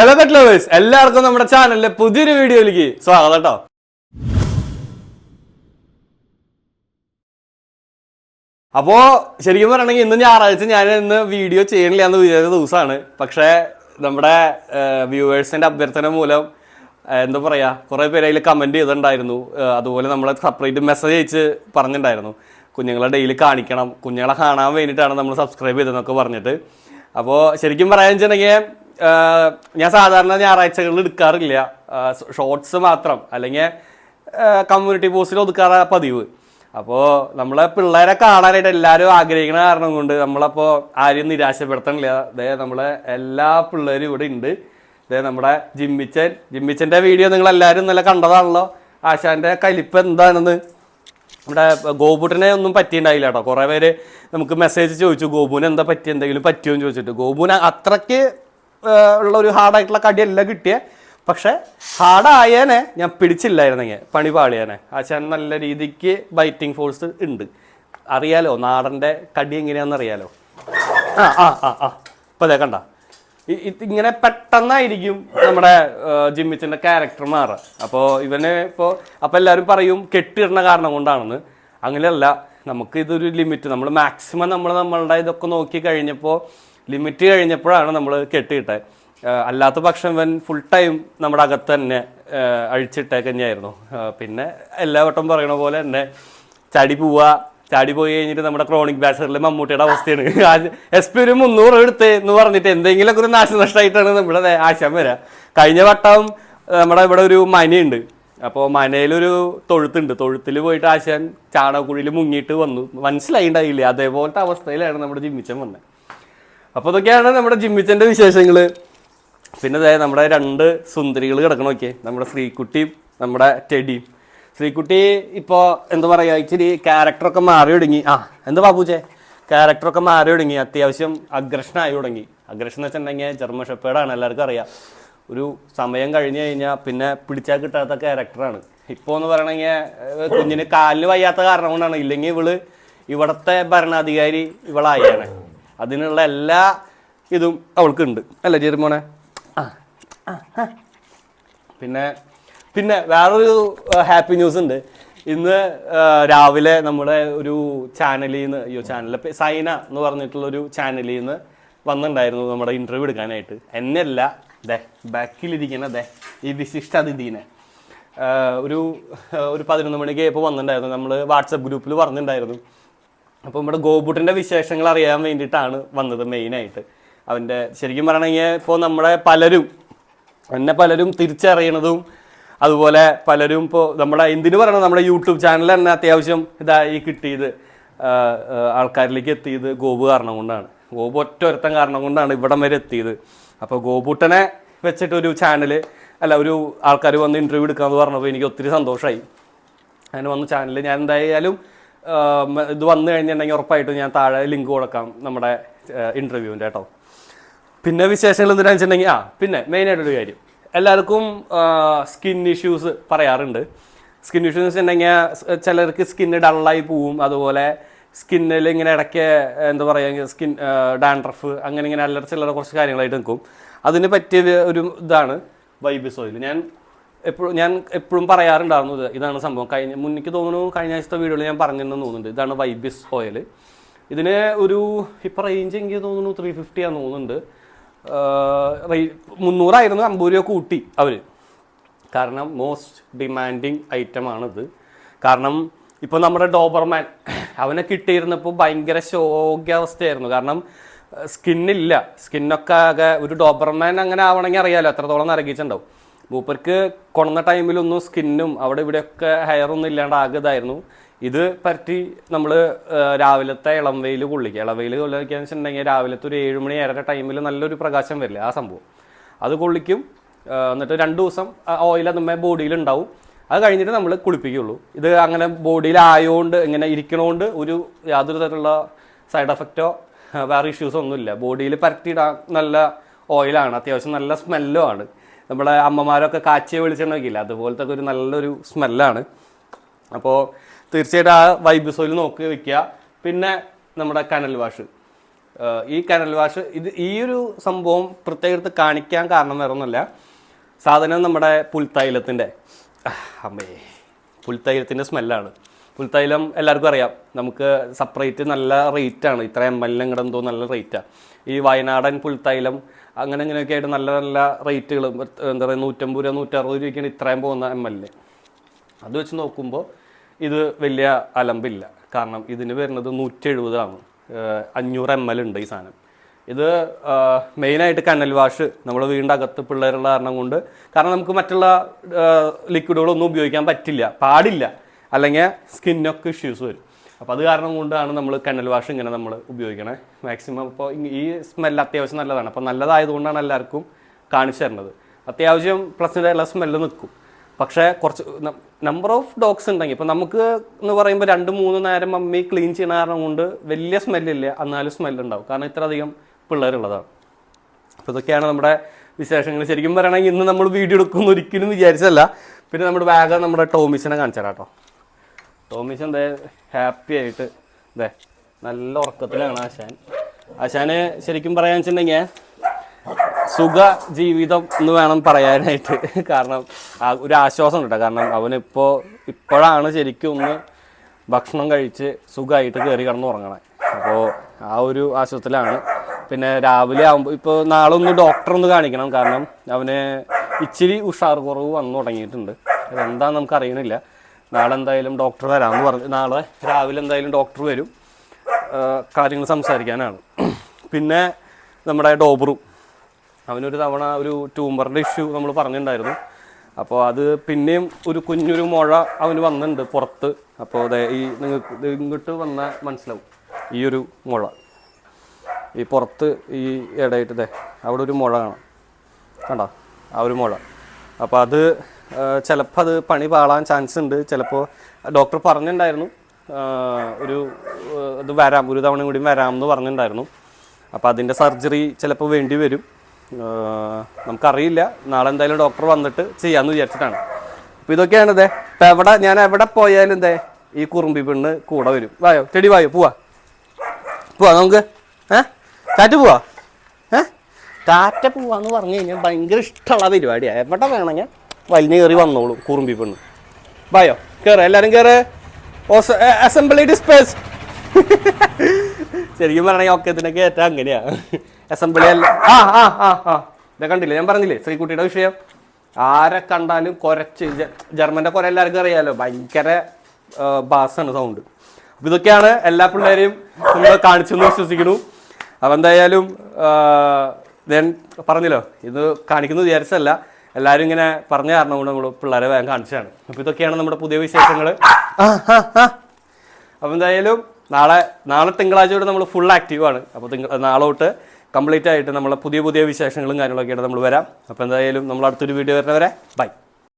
Hello pet lovers, എല്ലാവർക്കും നമ്മുടെ ചാനലിലെ പുതിയൊരു വീഡിയോയിലേക്ക് സ്വാഗതം കേട്ടോ. അപ്പോ ശരിക്കും പറയണെങ്കിൽ ഇന്ന് ഞായറാഴ്ച ഞാൻ ഇന്ന് വീഡിയോ ചെയ്യണില്ല എന്ന് വിചാരിച്ച ദിവസമാണ്. പക്ഷേ നമ്മുടെ വ്യൂവേഴ്സിന്റെ അഭ്യർത്ഥന മൂലം എന്താ പറയാ, കുറെ പേര് അതിൽ കമന്റ് ചെയ്തിട്ടുണ്ടായിരുന്നു. അതുപോലെ നമ്മളെ സെപ്പറേറ്റ് മെസ്സേജ് അയച്ച് പറഞ്ഞിട്ടുണ്ടായിരുന്നു, കുഞ്ഞുങ്ങളെ ഡെയിലി കാണിക്കണം, കുഞ്ഞുങ്ങളെ കാണാൻ വേണ്ടിയിട്ടാണ് നമ്മൾ സബ്സ്ക്രൈബ് ചെയ്തതെന്നൊക്കെ പറഞ്ഞിട്ട്. അപ്പോൾ ശരിക്കും പറയാൻ വെച്ചിട്ടുണ്ടെങ്കിൽ ഞാൻ സാധാരണ ഞായറാഴ്ചകളിൽ എടുക്കാറില്ല, ഷോർട്സ് മാത്രം അല്ലെങ്കിൽ കമ്മ്യൂണിറ്റി പോസ്റ്റിൽ ഒതുക്കാറ പതിവ്. അപ്പോൾ നമ്മളെ പിള്ളേരെ കാണാനായിട്ട് എല്ലാവരും ആഗ്രഹിക്കുന്ന കാരണം കൊണ്ട് നമ്മളപ്പോൾ ആരെയും നിരാശപ്പെടുത്തണില്ല. അതെ, നമ്മളെ എല്ലാ പിള്ളേരും ഇവിടെ ഉണ്ട്. അതെ, നമ്മുടെ ജിമ്മിച്ചൻ്റെ വീഡിയോ നിങ്ങളെല്ലാവരും ഇന്നലെ കണ്ടതാണല്ലോ. ആശാൻ്റെ കലിപ്പ് എന്താണെന്ന്. നമ്മുടെ ഗോപുട്ടിനെ ഒന്നും പറ്റിയിട്ടുണ്ടായില്ല കേട്ടോ. കുറേ പേര് നമുക്ക് മെസ്സേജ് ചോദിച്ചു, ഗോപുവിന് എന്താ പറ്റി, എന്തെങ്കിലും പറ്റുമോ എന്ന് ചോദിച്ചിട്ട്. ഗോപുവിന് അത്രയ്ക്ക് ഉള്ള ഒരു ഹാർഡായിട്ടുള്ള കടിയല്ല കിട്ടിയ, പക്ഷെ ഹാർഡായേനെ ഞാൻ പിടിച്ചില്ലായിരുന്നെങ്കിൽ പണി പാളിയാനെ. ആശാൻ നല്ല രീതിക്ക് ബൈറ്റിംഗ് ഫോഴ്സ് ഉണ്ട്. അറിയാലോ നാടൻ്റെ കടി എങ്ങനെയാണെന്ന് അറിയാലോ. ഇപ്പം അതെ കണ്ട, ഇങ്ങനെ പെട്ടെന്നായിരിക്കും നമ്മുടെ ജിമ്മിച്ചിൻ്റെ ക്യാരക്ടർ മാറുക. അപ്പോൾ ഇവന് അപ്പോൾ എല്ലാവരും പറയും കെട്ടിയിടുന്ന കാരണം കൊണ്ടാണെന്ന്. അങ്ങനെയല്ല, നമുക്ക് ഇതൊരു ലിമിറ്റ്, നമ്മൾ മാക്സിമം നമ്മളുടെ ഇതൊക്കെ നോക്കി കഴിഞ്ഞപ്പോൾ ലിമിറ്റ് കഴിഞ്ഞപ്പോഴാണ് നമ്മൾ കെട്ടിയിട്ടത്. അല്ലാത്ത പക്ഷം ഇവൻ ഫുൾ ടൈം നമ്മുടെ അകത്ത് തന്നെ അഴിച്ചിട്ടേക്ക് തന്നെയായിരുന്നു. പിന്നെ എല്ലാ വട്ടം പറയണ പോലെ തന്നെ ചാടി പോയി കഴിഞ്ഞിട്ട് നമ്മുടെ ക്രോണിക് ബാച്ചറിൽ മമ്മൂട്ടിയുടെ അവസ്ഥയാണ്. SP ഒരു 300 എടുത്ത് എന്ന് പറഞ്ഞിട്ട് എന്തെങ്കിലുമൊക്കെ ഒരു നാശനഷ്ടമായിട്ടാണ് നമ്മുടെ ആശാൻ വരിക. കഴിഞ്ഞ വട്ടം നമ്മുടെ ഇവിടെ ഒരു മനയുണ്ട്. അപ്പോൾ മനയിലൊരു തൊഴുത്തുണ്ട്. തൊഴുത്തിൽ പോയിട്ട് ആശാൻ ചാണകക്കുഴിയിൽ മുങ്ങിയിട്ട് വന്നു. മനസ്സിലായിണ്ടായില്ലേ, അതേപോലത്തെ അവസ്ഥയിലാണ് നമ്മുടെ ജിമ്മിച്ചൻ വന്നത്. അപ്പോൾ ഇതൊക്കെയാണ് നമ്മുടെ ജിമ്മിച്ചൻ്റെ വിശേഷങ്ങൾ. പിന്നെ നമ്മുടെ 2 സുന്ദരികൾ കിടക്കണം. നോക്കിയേ, നമ്മുടെ ശ്രീകുട്ടിയും നമ്മുടെ ടെഡിയും. ശ്രീകുട്ടി ഇപ്പോൾ എന്താ പറയുക, ഇച്ചിരി ക്യാരക്ടറൊക്കെ മാറി തുടങ്ങി. എന്താ ബാബുച്ചേ, ക്യാരക്ടറൊക്കെ മാറി തുടങ്ങി, അത്യാവശ്യം അഗ്രഷനായി തുടങ്ങി. അഗ്രഷൻ എന്ന് വെച്ചിട്ടുണ്ടെങ്കിൽ ജർമ്മൻ ഷെപ്പേർഡാണ്, എല്ലാവർക്കും അറിയാം. ഒരു സമയം കഴിഞ്ഞ് കഴിഞ്ഞാൽ പിന്നെ പിടിച്ചാൽ കിട്ടാത്ത ക്യാരക്ടറാണ്. ഇപ്പോൾ എന്ന് പറയണമെങ്കിൽ കുഞ്ഞിന് കാലിന് വയ്യാത്ത കാരണം കൊണ്ടാണ്, ഇല്ലെങ്കിൽ ഇവിടുത്തെ ഭരണാധികാരി ഇവളായാണ്. അതിനുള്ള എല്ലാ ഇതും അവൾക്കുണ്ട് അല്ലേ ജെറിമോനെ? പിന്നെ വേറൊരു ഹാപ്പി ന്യൂസ് ഉണ്ട്. ഇന്ന് രാവിലെ നമ്മുടെ ഒരു ചാനലിൽ നിന്ന് സൈന എന്ന് പറഞ്ഞിട്ടുള്ളൊരു ചാനലിൽ നിന്ന് വന്നിട്ടുണ്ടായിരുന്നു നമ്മുടെ ഇൻ്റർവ്യൂ എടുക്കാനായിട്ട്. എന്നെയല്ല, ബാക്കിലിരിക്കുന്ന ഈ വിശിഷ്ട അതിഥീനെ ഒരു 11 മണിക്ക് ഇപ്പോൾ വന്നിട്ടുണ്ടായിരുന്നു. നമ്മൾ വാട്സപ്പ് ഗ്രൂപ്പിൽ പറഞ്ഞിട്ടുണ്ടായിരുന്നു. അപ്പോൾ നമ്മുടെ ഗോപുട്ടിൻ്റെ വിശേഷങ്ങൾ അറിയാൻ വേണ്ടിയിട്ടാണ് വന്നത് മെയിനായിട്ട്. അവൻ്റെ ശരിക്കും പറയണമെങ്കിൽ ഇപ്പോൾ എന്നെ പലരും തിരിച്ചറിയണതും അതുപോലെ പലരും ഇപ്പോൾ നമ്മുടെ എന്തിനു പറയണം, നമ്മുടെ യൂട്യൂബ് ചാനൽ തന്നെ അത്യാവശ്യം ഇതായി കിട്ടിയത്, ആൾക്കാരിലേക്ക് എത്തിയത് ഗോപു കാരണം കൊണ്ടാണ്. ഗോപു ഒറ്റൊരുത്തൻ കാരണം കൊണ്ടാണ് ഇവിടം വരെ എത്തിയത്. അപ്പോൾ ഗോപുട്ടനെ വെച്ചിട്ടൊരു ചാനൽ ഒരു ആൾക്കാർ വന്ന് ഇൻ്റർവ്യൂ എടുക്കാമെന്ന് പറഞ്ഞപ്പോൾ എനിക്ക് ഒത്തിരി സന്തോഷമായി. അങ്ങനെ വന്ന ചാനൽ ഞാൻ എന്തായാലും ഇത് വന്നു കഴിഞ്ഞിട്ടുണ്ടെങ്കിൽ ഉറപ്പായിട്ടും ഞാൻ താഴെ ലിങ്ക് കൊടുക്കാം നമ്മുടെ ഇൻ്റർവ്യൂവിൻ്റെ കേട്ടോ. പിന്നെ വിശേഷങ്ങൾ എന്താണെന്ന് വെച്ചിട്ടുണ്ടെങ്കിൽ പിന്നെ മെയിനായിട്ടൊരു കാര്യം, എല്ലാവർക്കും സ്കിൻ ഇഷ്യൂസ് പറയാറുണ്ട്. സ്കിൻ ഇഷ്യൂസ് വെച്ചിട്ടുണ്ടെങ്കിൽ ചിലർക്ക് സ്കിന്ന് ഡള്ളായി പോവും. അതുപോലെ സ്കിന്നിൽ ഇങ്ങനെ ഇടയ്ക്ക് എന്താ പറയുക, സ്കിൻ ഡാൻഡ്രഫ് അങ്ങനെ ഇങ്ങനെ ചില്ലറ കുറച്ച് കാര്യങ്ങളായിട്ട് നിൽക്കും. അതിന് പറ്റിയ ഒരു ഇതാണ് വൈബിസ് ഓയിൽ. ഞാൻ എപ്പോഴും പറയാറുണ്ടായിരുന്നു ഇതാണ് സംഭവം. മുന്നിക്ക് തോന്നുന്നു കഴിഞ്ഞ ആഴ്ചത്തെ വീഡിയോയിൽ ഞാൻ പറഞ്ഞിരുന്നു തോന്നുന്നുണ്ട്. ഇതാണ് വൈബിസ് ഓയിൽ. ഇതിന് ഒരു ഇപ്പോൾ റേഞ്ച് എനിക്ക് തോന്നുന്നു 350 ആണെന്ന് തോന്നുന്നുണ്ട്. 300 ആയിരുന്നു, 50 രൂപ കൂട്ടി അവർ. കാരണം മോസ്റ്റ് ഡിമാൻഡിങ് ഐറ്റമാണിത്. കാരണം ഇപ്പോൾ നമ്മുടെ ഡോബർമാൻ അവനെ കിട്ടിയിരുന്നപ്പോൾ ഭയങ്കര ശോകാവസ്ഥയായിരുന്നു. കാരണം സ്കിന്നില്ല, സ്കിന്നൊക്കെ ആകെ ഒരു ഡോബർമാൻ അങ്ങനെ ആവണമെങ്കിൽ അറിയാമല്ലോ എത്രത്തോളം നരകിച്ചിട്ടുണ്ടാവും. മൂപ്പർക്ക് കൊണ്ടുവന്ന ടൈമിലൊന്നും സ്കിന്നും അവിടെ ഇവിടെയൊക്കെ ഹെയറൊന്നും ഇല്ലാണ്ട് ആകെ ഇതായിരുന്നു. ഇത് പറ്റി നമ്മൾ രാവിലത്തെ ഇളം വെയിൽ കൊള്ളിക്കുക. കൊള്ളിക്കാന്ന് വെച്ചിട്ടുണ്ടെങ്കിൽ രാവിലത്തെ ഒരു 7 മണി 7:30 ടൈമിൽ നല്ലൊരു പ്രകാശം വരില്ല, ആ സംഭവം അത് കൊള്ളിക്കും. എന്നിട്ട് 2 ദിവസം ഓയിൽ അതുമ്മേ ബോഡിയിൽ ഉണ്ടാവും. അത് കഴിഞ്ഞിട്ട് നമ്മൾ കുളിപ്പിക്കുകയുള്ളൂ. ഇത് അങ്ങനെ ബോഡിയിൽ ആയതുകൊണ്ട് ഇങ്ങനെ ഇരിക്കണോണ്ട് യാതൊരു തരത്തിലുള്ള സൈഡ് എഫക്റ്റോ വേറെ ഇഷ്യൂസോ ഒന്നുമില്ല. ബോഡിയിൽ പരത്തിയിടാൻ നല്ല ഓയിലാണ്, അത്യാവശ്യം നല്ല സ്മെല്ലും ആണ്. നമ്മുടെ അമ്മമാരൊക്കെ കാച്ചിയെ വെളിച്ചെണ്ണ വയ്ക്കില്ല, അതുപോലത്തെ ഒരു നല്ലൊരു സ്മെല്ലാണ്. അപ്പോൾ തീർച്ചയായിട്ടും ആ വൈബിസ് ഓയിൽ നോക്കി വയ്ക്കുക. പിന്നെ നമ്മുടെ കനൽ വാഷ് ഈ കനൽ വാഷ് ഈ ഒരു സംഭവം പ്രത്യേകത്ത് കാണിക്കാൻ കാരണം വേറെ ഒന്നുമല്ല. സാധനം നമ്മുടെ പുൽത്തൈലത്തിൻ്റെ പുൽത്തൈലത്തിൻ്റെ സ്മെല്ലാണ്. പുൽത്തൈലം എല്ലാവർക്കും അറിയാം, നമുക്ക് സെപ്പറേറ്റ് നല്ല റേറ്റാണ്. ഇത്ര ML എന്തോ നല്ല റേറ്റാണ്. ഈ വയനാടൻ പുൽത്തൈലം അങ്ങനെ ഇങ്ങനെയൊക്കെ ആയിട്ട് നല്ല നല്ല റേറ്റുകൾ, എന്താ പറയുക, 150 രൂപ 160 രൂപയ്ക്കാണ് ഇത്രയും പോകുന്ന ML. അത് വെച്ച് നോക്കുമ്പോൾ ഇത് വലിയ അലമ്പില്ല. കാരണം ഇതിന് വരുന്നത് 170 ആണ്. 500 ml ഉണ്ട് ഈ സാധനം. ഇത് മെയിനായിട്ട് കനൽ വാഷ് നമ്മൾ വീടിൻ്റെ അകത്ത് പിള്ളേരുള്ള കാരണം നമുക്ക് മറ്റുള്ള ലിക്വിഡുകളൊന്നും ഉപയോഗിക്കാൻ പാടില്ല, അല്ലെങ്കിൽ സ്കിന്നൊക്കെ ഇഷ്യൂസ് വരും. അപ്പോൾ അത് കാരണം കൊണ്ടാണ് നമ്മൾ കനൽ വാഷ് ഇങ്ങനെ നമ്മൾ ഉപയോഗിക്കണേ മാക്സിമം. ഇപ്പോൾ ഈ സ്മെല്ല് അത്യാവശ്യം നല്ലതാണ്. അപ്പോൾ നല്ലതായതുകൊണ്ടാണ് എല്ലാവർക്കും കാണിച്ചു തരുന്നത്. അത്യാവശ്യം പ്ലസിൻ്റെ സ്മെല്ല് നിൽക്കും. പക്ഷേ കുറച്ച് നമ്പർ ഓഫ് ഡോഗ്സ് ഉണ്ടെങ്കിൽ, ഇപ്പോൾ നമുക്ക് എന്ന് പറയുമ്പോൾ 2-3 നേരം മമ്മി ക്ലീൻ ചെയ്യുന്ന കാരണം കൊണ്ട് വലിയ സ്മെല്ലില്ല, എന്നാലും സ്മെല്ലുണ്ടാവും. കാരണം ഇത്ര അധികം പിള്ളേരുള്ളതാണ്. അപ്പോൾ ഇതൊക്കെയാണ് നമ്മുടെ വിശേഷങ്ങൾ. ശരിക്കും പറയുകയാണെങ്കിൽ ഇന്ന് നമ്മൾ വീഡിയോ എടുക്കുമെന്ന് ഒരിക്കലും വിചാരിച്ചല്ല. പിന്നെ നമ്മുടെ വേഗം നമ്മുടെ ടോമിസിനെ കാണിച്ചു തരാം കേട്ടോ. ടോമിസ് എന്തേ ഹാപ്പി ആയിട്ട് നല്ല ഉറക്കത്തിലാണ് ആശാന്. ശരിക്കും പറയാൻ വെച്ചിട്ടുണ്ടെങ്കിൽ സുഖ ജീവിതം എന്ന് വേണം പറയാനായിട്ട്. കാരണം ഒരു ആശ്വാസം ഉണ്ട്. കാരണം ഇപ്പോഴാണ് ശരിക്കും ഒന്ന് ഭക്ഷണം കഴിച്ച് സുഖമായിട്ട് കയറി കിടന്ന് ഉറങ്ങണേ. അപ്പോൾ ആ ഒരു ആശ്വാസത്തിലാണ്. പിന്നെ രാവിലെ ആകുമ്പോൾ ഇപ്പോൾ നാളെ ഒന്ന് ഡോക്ടറെ ഒന്ന് കാണിക്കണം. കാരണം അവന് ഇച്ചിരി ഉഷാർ കുറവ് വന്നു തുടങ്ങിയിട്ടുണ്ട്. അതെന്താണെന്ന് നമുക്ക് അറിയണില്ല. നാളെ എന്തായാലും ഡോക്ടർ വരാമെന്ന് പറഞ്ഞു. നാളെ രാവിലെ എന്തായാലും ഡോക്ടർ വരും, കാര്യങ്ങൾ സംസാരിക്കാനാണ്. പിന്നെ നമ്മുടെ ഡോബറും, അവനൊരു തവണ ഒരു ട്യൂമറിൻ്റെ ഇഷ്യൂ നമ്മൾ പറഞ്ഞിട്ടുണ്ടായിരുന്നു. അപ്പോൾ അത് പിന്നെയും കുഞ്ഞൊരു മുഴ അവന് വന്നിട്ടുണ്ട് പുറത്ത്. അപ്പോൾ ഈ നിങ്ങൾക്ക് ഇങ്ങോട്ട് വന്നാൽ മനസ്സിലാവും ഈ ഒരു മുഴ ഈ പുറത്ത് ഈ ഇടയിട്ട് അവിടെ ഒരു മുഴ കാണാം, കണ്ടോ ആ ഒരു മുഴ. അപ്പോൾ അത് ചിലപ്പോൾ അത് പണി പാളാൻ ചാൻസ് ഉണ്ട്. ചിലപ്പോൾ ഡോക്ടർ പറഞ്ഞിട്ടുണ്ടായിരുന്നു അത് ഒരു തവണ കൂടി വരാമെന്ന് പറഞ്ഞിട്ടുണ്ടായിരുന്നു. അപ്പോൾ അതിൻ്റെ സർജറി ചിലപ്പോൾ വേണ്ടി വരും, നമുക്കറിയില്ല. നാളെ എന്തായാലും ഡോക്ടർ വന്നിട്ട് ചെയ്യാമെന്ന് വിചാരിച്ചിട്ടാണ്. അപ്പോൾ ഇതൊക്കെയാണ് ഇപ്പം ഞാൻ എവിടെ പോയാലും ഈ കുറുമ്പി പെണ്ണ് കൂടെ വരും. വായോ ചെടി വായോ, പോവാ നമുക്ക് ടാറ്റ പോവാ. ടാറ്റ പോവാന്ന് പറഞ്ഞു കഴിഞ്ഞാൽ ഭയങ്കര ഇഷ്ടമുള്ള പരിപാടിയാണ്. എവിടെ വേണമെങ്കിൽ വലിഞ്ഞ് കയറി വന്നോളൂ കുറുമ്പി പെണ്ണ്. വായോ കയറ്, എല്ലാവരും കയറ്. Assembly disperse. ശരിക്കും പറഞ്ഞാൽ ഒക്കത്തിനൊക്കെ ഏറ്റവും അങ്ങനെയാണ് അസംബ്ലി. അല്ല ഇതൊക്കെ കണ്ടില്ലേ, ഞാൻ പറഞ്ഞില്ലേ ശ്രീകുട്ടിയുടെ വിഷയം. ആരെ കണ്ടാലും കുരച്ച്, ജർമ്മൻ്റെ കുര എല്ലാവർക്കും അറിയാമല്ലോ, ഭയങ്കര ബാസാണ് സൗണ്ട്. അപ്പോൾ ഇതൊക്കെയാണ് എല്ലാ പിള്ളേരെയും നമ്മൾ കാണിച്ചെന്ന് വിശ്വസിക്കുന്നു. അപ്പം എന്തായാലും ഞാൻ പറഞ്ഞല്ലോ, ഇത് കാണിക്കുന്നത് വിചാരിച്ചല്ല, എല്ലാവരും ഇങ്ങനെ പറഞ്ഞ കാരണം കൊണ്ട് നമ്മൾ പിള്ളേരെ വേഗം കാണിച്ചതാണ്. അപ്പോൾ ഇതൊക്കെയാണ് നമ്മുടെ പുതിയ വിശേഷങ്ങൾ. അപ്പോൾ എന്തായാലും നാളെ തിങ്കളാഴ്ച തൊട്ട് നമ്മൾ ഫുൾ ആക്റ്റീവാണ്. അപ്പോൾ നാളെ തൊട്ട് കംപ്ലീറ്റ് ആയിട്ട് നമ്മളെ പുതിയ വിശേഷങ്ങളും കാര്യങ്ങളൊക്കെ ആയിട്ട് നമ്മൾ വരാം. അപ്പോൾ എന്തായാലും നമ്മൾ അടുത്തൊരു വീഡിയോ വരുന്നവരെ ബൈ.